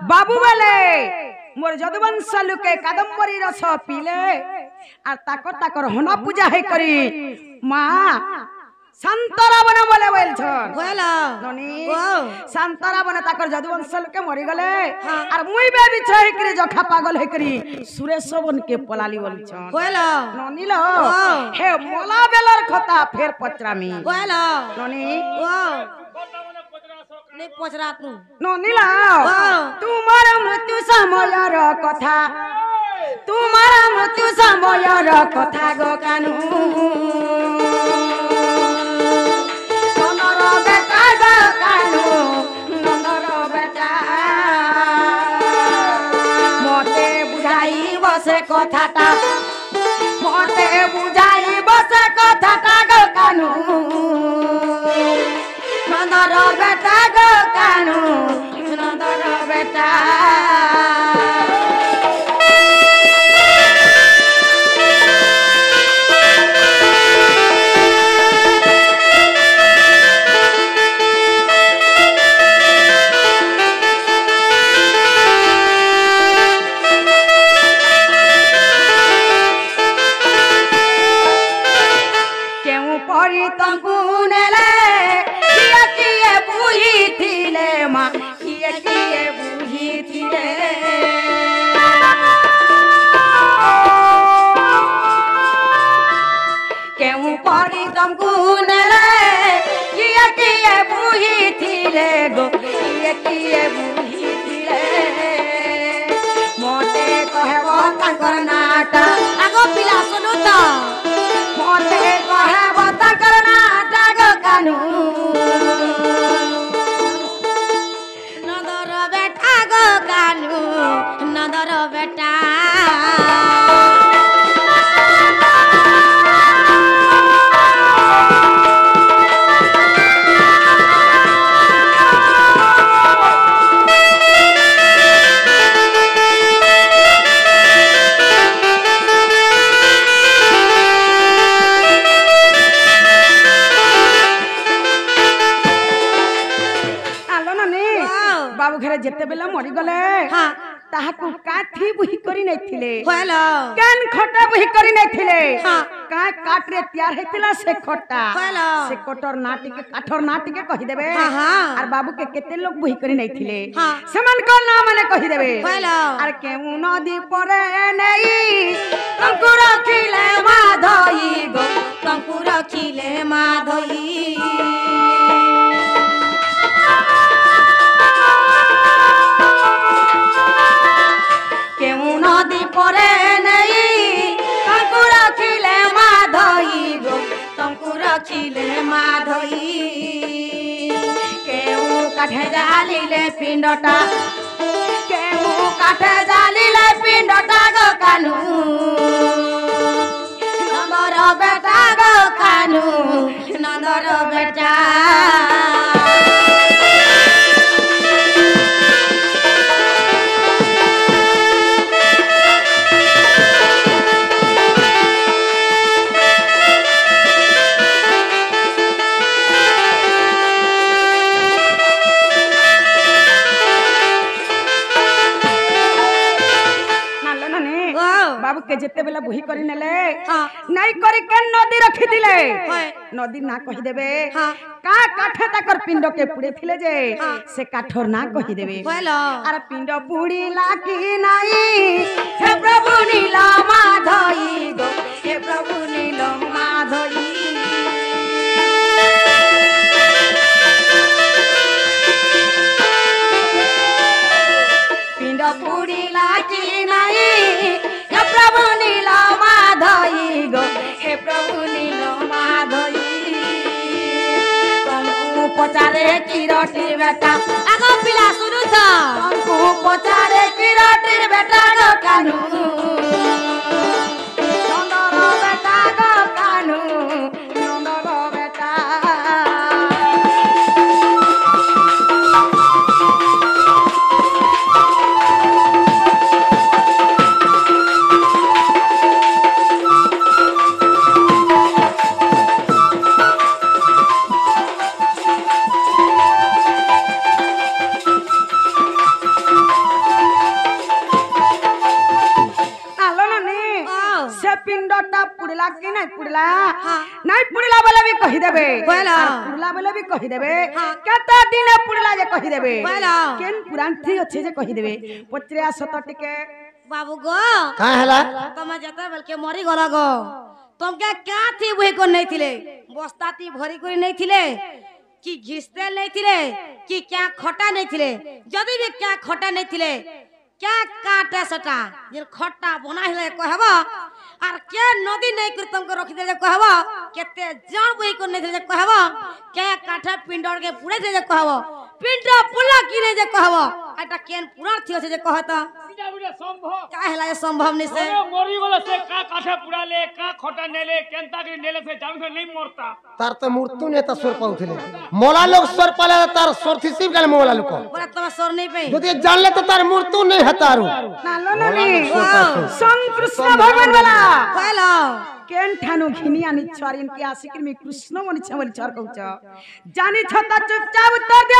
बाबू बोले मोर जदुवंश लुके कादम्बरी रस पीले और ताकर होना पूजा है करी माँ संतरा बने बोले बोल छन बोला ननी ओ संतरा बने ताकर जदुवंश लुके मरी गले और मुई बे बिछा है करी जखा पागल है करी सुरेश बन के पलाली बोल छन बोला ननी लो हे मोला बेलर खता फेर पचरामी बोला ननी ओ नहीं पचरा तू ननी ला तुम्हारा मृत्यु समयर कथा तुम्हारा मृत्यु समयर कथा गो कानू नंदर बेटा गो कानू नंदर बेटा मते बुझाई बसे कथाटा मते बुझाई बसे कथाटा गो कानू नंदर बेटा गो कानू नंदर बेटा जेते बेला मरी गले हां ताहाकू काठी बुही करी नै थिले होलो केन खटा बुही करी नै थिले हां का काट रे तैयार हेतिला से खटा होलो से कटर नाटी के काठर नाटी के कहि देबे हां हां और बाबू के केते लोग बुही करी नै थिले हां समन को नाम ने कहि देबे होलो और केउ नदी परे नै कंकु रखिले माधई गो कंकु रखिले माधई नदी परे नहीं कंकु रखिले माधई गो कंकु रखिले माधई केहू काठे जालिले पिंडटा केहू काठे जालिले पिंडटा गो कानू नंदर बेटा गो कानू नंदर बेटा बाबू के जेते बेला बुही करी नेले नहीं करी के नदी रखी दिले नदी ना कहि देबे का काठे ताकर पिंड के पुड़े थिले जे से काठर ना कहि देबे अरे पिंड पुड़ी लाकी नाही हे प्रभु नीला माधई गो हे प्रभु नीला माधई पिंड पुड़ी लाकी नाही हे प्रभु नीला माधई गो हे प्रभु नीला माधई तुमको पचारे किरटी बेटा आगो पिला सुनु छ तुमको पचारे किरटी बेटा गो कानू नंदर बेटा गो कानू नंदर बेटा पुड़ला कि नहीं पुड़ला नहीं पुड़ला बोले भी कहि देबे पुड़ला बोले भी कहि देबे केता दिन पुड़ला जे कहि देबे केन पुराण थी अच्छे जे कहि देबे पचरिया सत टिके बाबू गो का हला तमे जता बेल के मरी गला गो तुमके क्या थी वही को नहीं थिले बस्ता थी भरी कोई नहीं थिले कि घिसते नहीं थिले कि क्या खटा नहीं थिले जदी भी क्या खटा नहीं थिले क्या काटा सटा जे खट्टा बना है कहबा और के नदी नहीं कर तुमको रखि दे कहबा केते जण वही को नहीं थिले कहबा के काठा पिंडर के पुड़े दे कहबा पिंड पुला कि नहीं जे कहबा एटा केन पुराण थियो से जे कहता का हला संभव नहीं से मरी गला से का काठे पुराले का खटा नेले केनता के नेले से जान से नहीं मरता तार तो मृत्यु ने त स्वर पाउथिले मोला लोग स्वर पाले तार स्वर थी सिर्फ गल मोला लोग बोला तब स्वर नहीं पे जदी जानले तो तार मृत्यु नहीं हतारू नालो नली संग कृष्ण भगवान वाला हेलो केन ठानु घिनी आनी छरिन के आशिक में कृष्ण मनि छमल छर कहउछ जानी छता चुपचाप उत्तर दे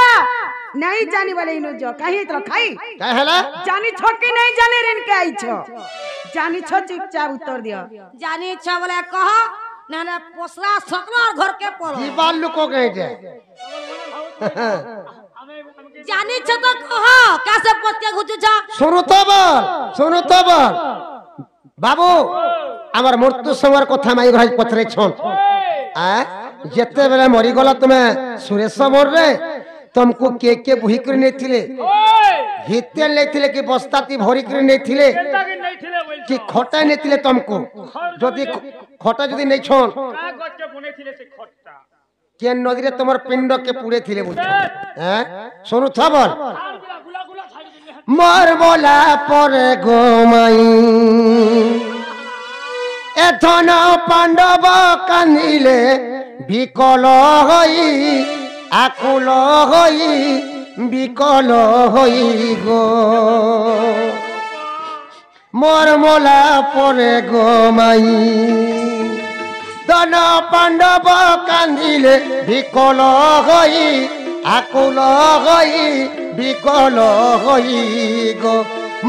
नहीं जानी वाले इनो जो कहि त खाई का हला जानी छोकी नहीं जाने रिन के आई छ जानी छ चुपचाप उत्तर दियो जानी इच्छा बोले कह ना ना पोसला सकला घर के पर ई बाल लुको गए जे जानी छ तो कह कैसे पोस के घुचु छ सुनु तो बोल बाबू आमर मृत्यु समर कथा माई भाई पथरे छन आ जते बेले मरी गला तुमे सुरेश मोर रे तुमको के बुही कर नहीं थिले हिते नहीं थिले कि बस्ताती भरी कर नहीं थिले केनता के नहीं थिले बोल कि खटा नहीं थिले तुमको जदी खटा जदी नहीं छन का गट के बने थिले से खट्टा के नदी रे तुमर पिंड के पूरे थिले बोल हैं सुनु थबर गुला गुला गुला खाली मोर बोला पर गोमाई एथन पांडव कांदिले विकल हई आकुल हई विकल हई गो मोर मोला पर गोमाई धन पांडव कांदिले विकल हई आकुल हई विकल हई गो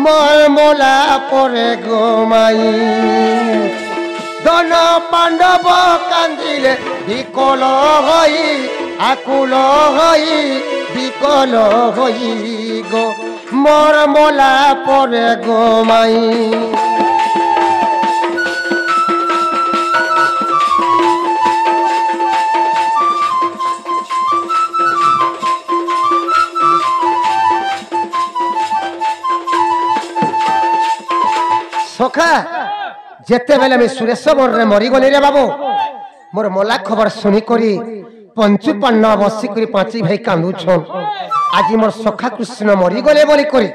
मोर मोला पर गोमाई धन पांडव कांदिले विकल हई आकुल हई विकल हई गो मोर मोला पर गोमाई सखा जेते बेले मैं सुरेश मोर रे मरी गली रे बाबू मोर मोला खबर सुनी करी पंचु पन्ना बसी करी पांची भाई कांदू छन आज मोर सखा कृष्ण मरी गले बोली करी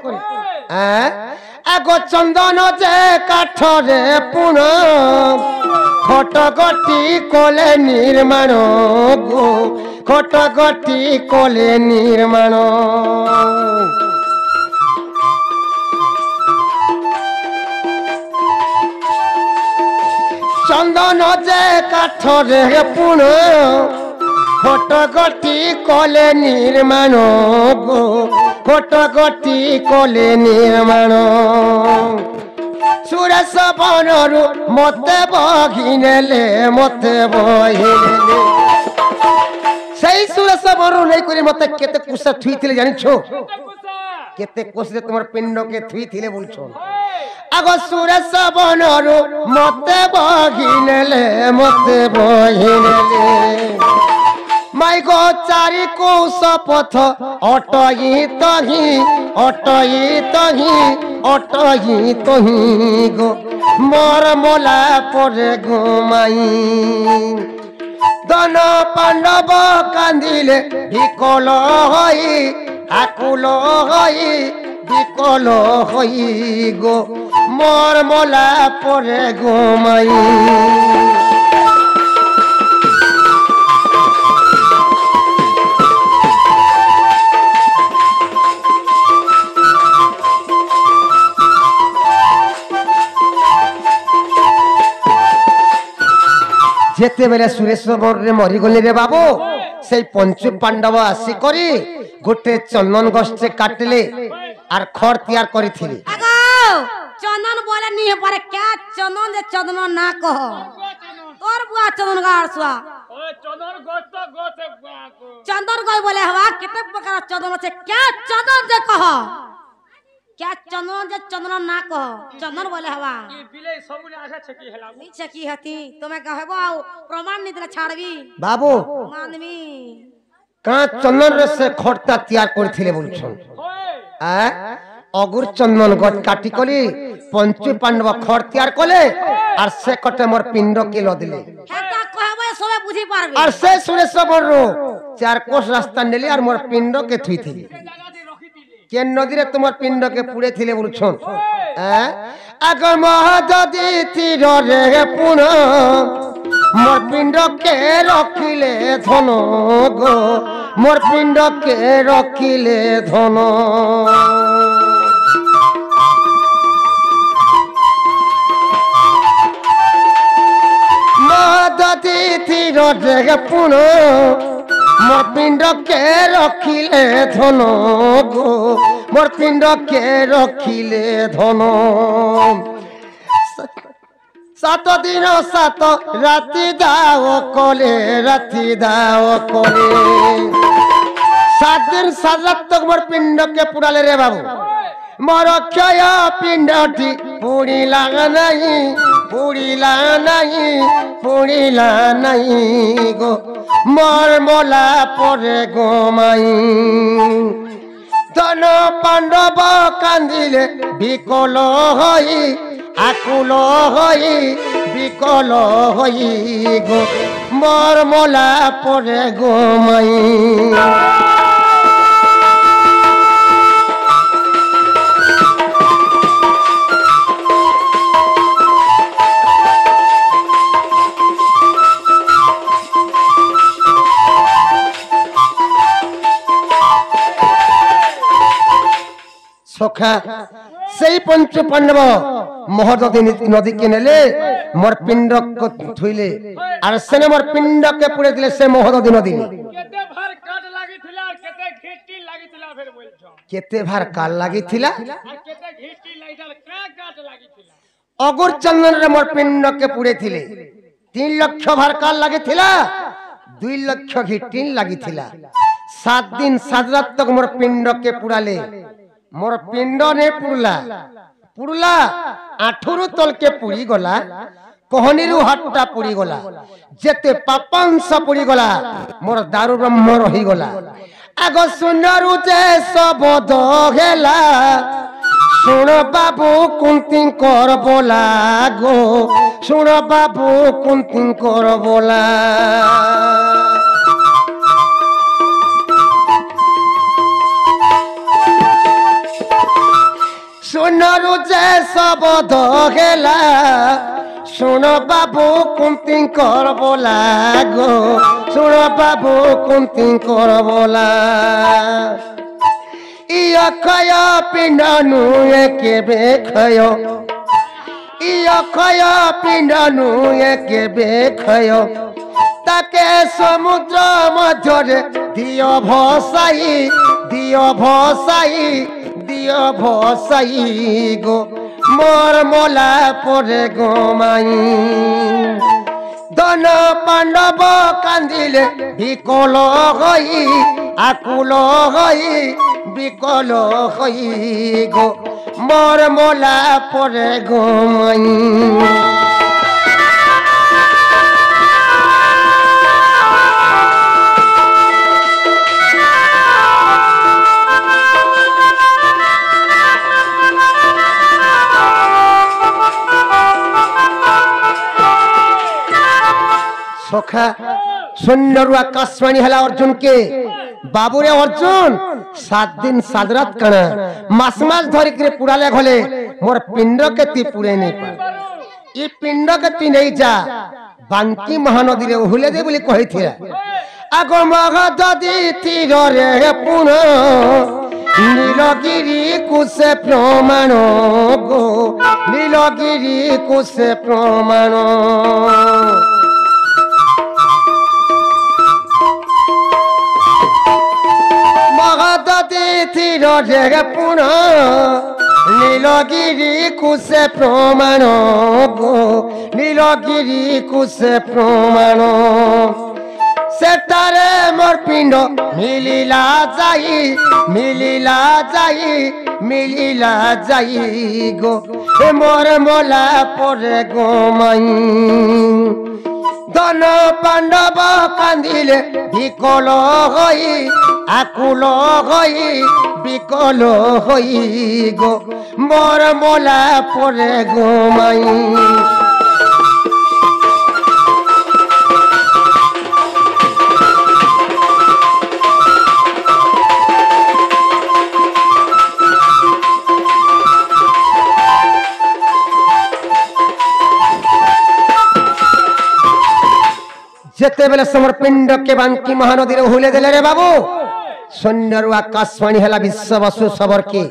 आगो चंदन जे काठ रे पुन खट गटी कोले निर्माण गो खट गटी कोले निर्माण चंदन जे काठ रे पुन खट गटी कोले निर्माण गो खट गटी कोले निर्माण सुरेश बनरु मते बघिनेले मते बहिनेले सही सुरेश बनरु नहीं करी मते केते कुसा थुई थिले जानि छो केते कोस रे तुमर पिंड के थुई थिले बोल छो आगो सुरेश बनरु मते बघिनेले मते बहिनेले माई गो चारि कोस पथ अटही तही अटही तही अटही तही गो मोर मोला पर गोमाई धन पांडव कांदिले विकल हई आकुल हई विकल हई गो मोर मोला पर गोमाई जेते बेले सुरेश रे मरी गले रे बाबू से पंचु पांडव आसी करी गोटे चंदन गछ काटले आर खर तैयार करी थिले चंदन बोले नहीं पर क्या चंदन जे चंदन ना कह তোর বুয়া চন্দন গাছ শুয়া ওই চন্দন গোছ তো গোছ চন্দন গাছ বলে হওয়া কেতে প্রকার চন্দন আছে क्या চন্দন যে কহ क्या चंदन जे चंदन ना कह चंदन बोले हवा ई बिले सबने आशा छकी हेला नीचे की हती तुम्हें कहबो प्रमाण नहीं देला छाड़बी बाबू मानवी का चंदन रे से खटता तैयार करथिले बोलछन होय आ अगुर चंदन गछ काटी कली पंचु पांडव खट तैयार कले और से कटे मोर पिंड के लदिले हेता कहबो सबे बुझी पारबे और से सुरेश बररो 4 कोस रास्ता नेली और मोर पिंड के थुइथिले जगह दे रखी दिले के नदी रे तुम्हार पिंड के पुड़े थिले बोलछन अगर महाददी तीर रे पुन मोर पिंड के रखिले धन गो मोर पिंड के रखिले धन महाददी तीर रे पुन मोर पिंड के रखिले धन गो मोर पिंड के रखिले धन 7 दिन 7 राति दाओ कले राति दाओ कले 7 दिन 7 रात तक मोर पिंड के पुराले रे बाबू मोर क्षय पिंडटी पुड़ीला नहीं गो मोर मोला परे गोमाई धन पांडव कांदिले विकल हई आकुल हई विकल हई गो मोर मोला परे गोमाई सखा से पंच पांडव महोदय नदी के नेले मोर पिंड को थुइले और सेने मोर पिंड के पुड़े दिले से महोदय नदी केते भार काट लागि थिला केते घिट्टी लागि थिला फेर बोलछो केते भार काल लागि थिला आ केते घिट्टी लागि थिला का काट लागि थिला अगुर चंदन रे मोर पिंड के पुड़े थिले 3 लाख भार काल लागि थिला 2 लाख घिट्टी लागि थिला 7 दिन 7 रात तक मोर पिंड के पुड़ाले मोर पिंड ने पुड़ला आठुरु तल के पुड़ी गला कहनीरु हट्टा पुड़ी गला जेते पापांश पुड़ी गला मोर दारु ब्रह्म रही गला आग सुनरु जे सब दहेला सुन बाबू कुंती कर बोला गो सुन बाबू कुंती कर बोला सुनरु जे सब दहेला सुन बाबू कुंती कर बोला गो सुन बाबू कुंती कर बोला इया खया पिंडानु एके बेखयो इया खया पिंडानु एके बेखयो ताके समुद्र मध्यरे दियो भसाई गो मोर मोला परे गोमाई धन पांडव कांदिले विकल हई आकुल हई विकल हई गो मोर मोला परे गोमाई सखा सुंदर आकाशवाणी हला अर्जुन के बाबू रे अर्जुन 7 दिन 7 रात कना मास धरी के पुराले घले मोर पिंड के ती पुरे नहीं पा ई पिंड के ती नहीं जा बांकी महानदी रे ओहले दे बोली कहि थिरा आगो मगददी तीर रे पुन नीलगिरी कुसे प्रमाण गो नीलगिरी कुसे प्रमाण मगददी तीर रे पुन नील নীলগিরি কুশে প্রমাণ গো নীলগিরি কুশে প্রমাণ সেটারে মোর পিণ্ড মিলিলা যাই মিলিলা যাই মিলিলা যাই গো মোর মোলা পরে গো মাই ধন পাণ্ডব কান্দিলে বিকল হই আকুল হই বিকল হই গো মোর মোলা পরে গো মাই যেতে বেলে সমর পিণ্ড কে বাঙ্কি মহানদীর হুলে দেলে রে বাবু সৈন্যর আকাশবাণী হেলা বিশ্ববসু সবর কি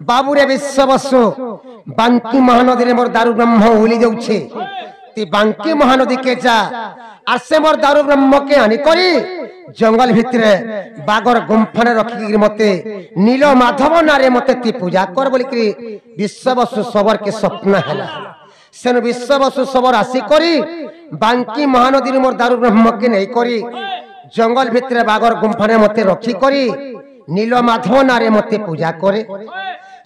বাবুরে বিশ্ববসু বাঙ্কি মহানদীর মোর দারু ব্রহ্ম হুলি যাচ্ছে তুই বাঙ্কি মহানদী কে যা আর সে মোর দারু ব্রহ্ম কে আনি করি জঙ্গল ভিতরে বাগর গুম্ফানে রখি মতে নীল মাধব নারে মতে তুই পূজা কর বলি কি বিশ্ববসু সবর কে স্বপ্ন হেলা সেন বিশ্ববসু সবর আসি করি বাঙ্কি মহানদীর মোর দারু ব্রহ্মকে নেই করি জঙ্গল ভিতরে বাগর গুম্ফানে মতে রক্ষী করি নীল মাধব নারে মতে পূজা করে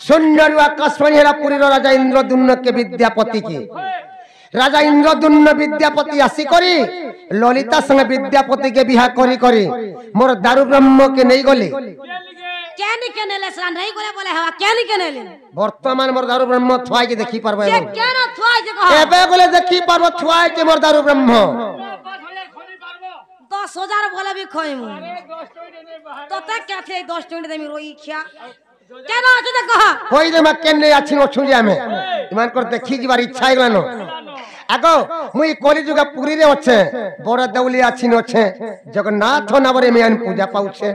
সৈন্যরু আকাশবাণী হেলা পুরীর রাজা ইন্দ্রদুম্নকে বিদ্যাপতি কি রাজা ইন্দ্রদুম্ন বিদ্যাপতি আসি করি ললিতা সঙ্গে বিদ্যাপতিকে বিহা করি করি মোর দারু ব্রহ্মকে নেই গলি কেনি কে নেলে সরা নাই করে বলে হওয়া কেনি কে নেলে বর্তমান মোর দারু ব্রহ্ম থুয়াই যে দেখি পারবে যে কেন থুয়াই যে কহ এবে বলে দেখি পারবো থুয়াই যে মোর দারু ব্রহ্ম 10,000 বলে বি খইমু তোতে কেথে 10 টঙ্কি দেমি রই খিয়া কেন আছে যে কহ কই দে মা কেনে আছি ও ছুঁজি আমি ইমান করে দেখি যাবার ইচ্ছা হইলানো আগো মুই কলিযুগ পুরী রে আছে বড় দেউলি আছি নছে জগন্নাথ নামরে মিয়ান পূজা পাউছে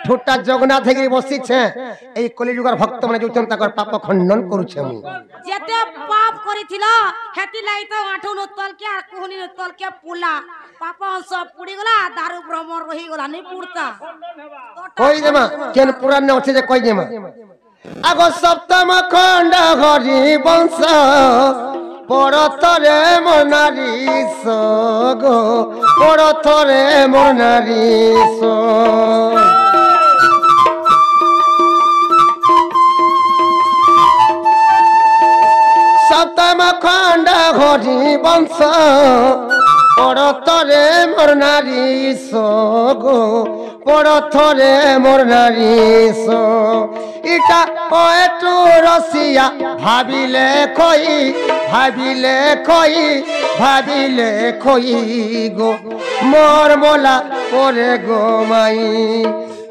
ঠোঁটা জগন্নাথ হেগি বসিছে এই কলিযুগর ভক্ত মানে যুতন তাকর পাপ খণ্ডন করুছে মু যেতে পাপ করিছিল হেতি লাই তো আঠুন তলকে আর কোহনি তলকে পুলা পাপ সব পুড়ি গলা দারু ব্রহ্ম রহি গলা নি পুড়তা কই দে মা কেন পুরাণ নে আছে যে কই দে মা আগো সপ্তম খণ্ড হরি বংশ পরতরে মোর নারী গো পরতরে মোর নারী সপ্তম খণ্ড হরি বংশ পরতরে মোর নারী গো পরথরে মোর নারী ইটা একটু রসিয়া ভাবিলে খই ভাবিলে খই ভাবিলে খই গো মোর মোলা পরে গো মাই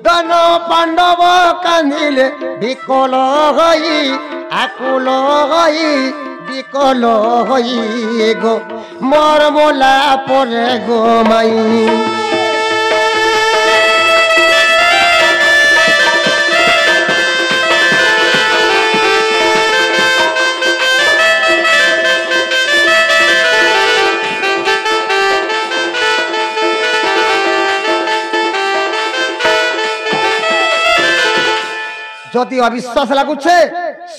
ধন পাণ্ডব কান্দিলে বিকল হই আকুল হই বিকল হই গো মোর মোলা পরে গো মাই যদি অবিশ্বাস লাগুছে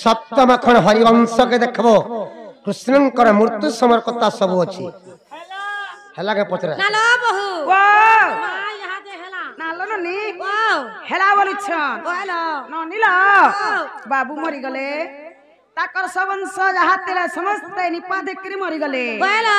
সপ্তম খণ্ড হরিবংশকে দেখব কৃষ্ণঙ্কর মৃত্যু সময়ের কথা সব ଅଛି হেলাকে পচরা নালো বহু ওয়াও মা ইহা দে হেলা নালো নি ওয়াও হেলা বলিছন ও হেলা ন নিল বাবু মরি গলে তাকর সবংশ যাহা তেলে সমস্ত নিপাত করে মরি গলে হেলা